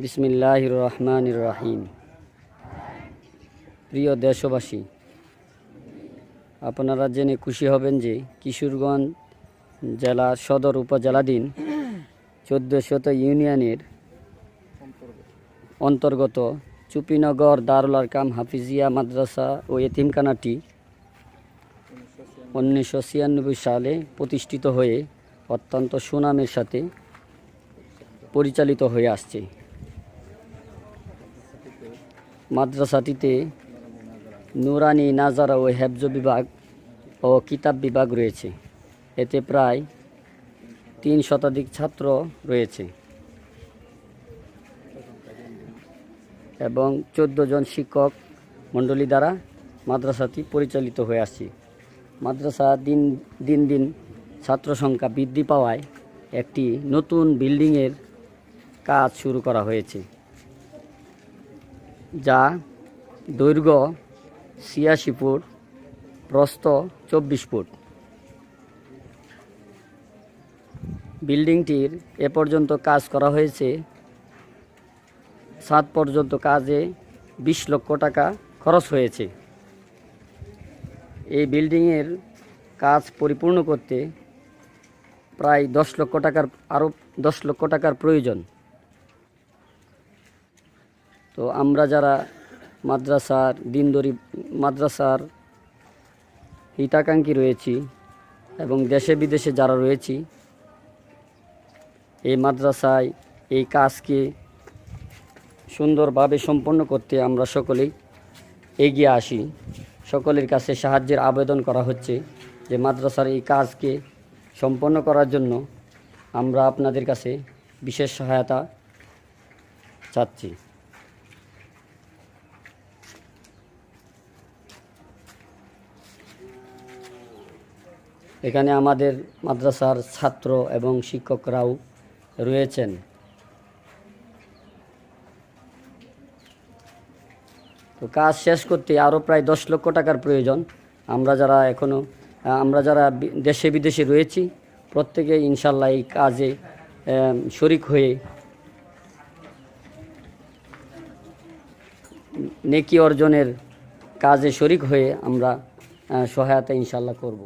বিসমিল্লাহির রহমানির রহিম। প্রিয় দেশবাসী, আপনারা জেনে খুশি হবেন যে কিশোরগঞ্জ জেলা সদর উপজেলাধীন ১৪শত ইউনিয়নের অন্তর্গত চুপিনগর দারুল আরকাম হাফিজিয়া মাদ্রাসা ও এতিমখানাটি ১৯৯৬ সালে প্রতিষ্ঠিত হয়ে অত্যন্ত সুনামের সাথে পরিচালিত হয়ে আসছে। মাদ্রাসাটিতে নুরানি, নাজারা ও হেফজ বিভাগ ও কিতাব বিভাগ রয়েছে। এতে প্রায় ৩ শতাধিক ছাত্র রয়েছে এবং ১৪ জন শিক্ষক মণ্ডলী দ্বারা মাদ্রাসাটি পরিচালিত হয়ে আসছে। মাদ্রাসা দিন দিন ছাত্র সংখ্যা বৃদ্ধি পাওয়ায় একটি নতুন বিল্ডিংয়ের কাজ শুরু করা হয়েছে, যা দৈর্ঘ্য ৮৬ ফুট, প্রস্থ ২৪ ফুট। বিল্ডিংটির এ পর্যন্ত কাজ করা হয়েছে, ছাদ পর্যন্ত কাজে ২০ লক্ষ টাকা খরচ হয়েছে। এই বিল্ডিংয়ের কাজ পরিপূর্ণ করতে প্রায় ১০ লক্ষ টাকার আরও ১০ লক্ষ টাকার প্রয়োজন। তো আমরা যারা মাদ্রাসার হিতাকাঙ্ক্ষী রয়েছি এবং দেশে বিদেশে যারা রয়েছি, এই মাদ্রাসায় এই কাজকে সুন্দরভাবে সম্পন্ন করতে আমরা সকলেই এগিয়ে আসি। সকলের কাছে সাহায্যের আবেদন করা হচ্ছে যে মাদ্রাসার এই কাজকে সম্পন্ন করার জন্য আমরা আপনাদের কাছে বিশেষ সহায়তা চাচ্ছি। এখানে আমাদের মাদ্রাসার ছাত্র এবং শিক্ষকরাও রয়েছেন। তো কাজ শেষ করতে আরও প্রায় ১০ লক্ষ টাকার প্রয়োজন। আমরা যারা দেশে বিদেশে রয়েছি, প্রত্যেকে ইনশাল্লাহ এই কাজে শরিক হয়ে নেকি অর্জনের কাজে শরিক হয়ে আমরা সহায়তা ইনশাল্লাহ করব।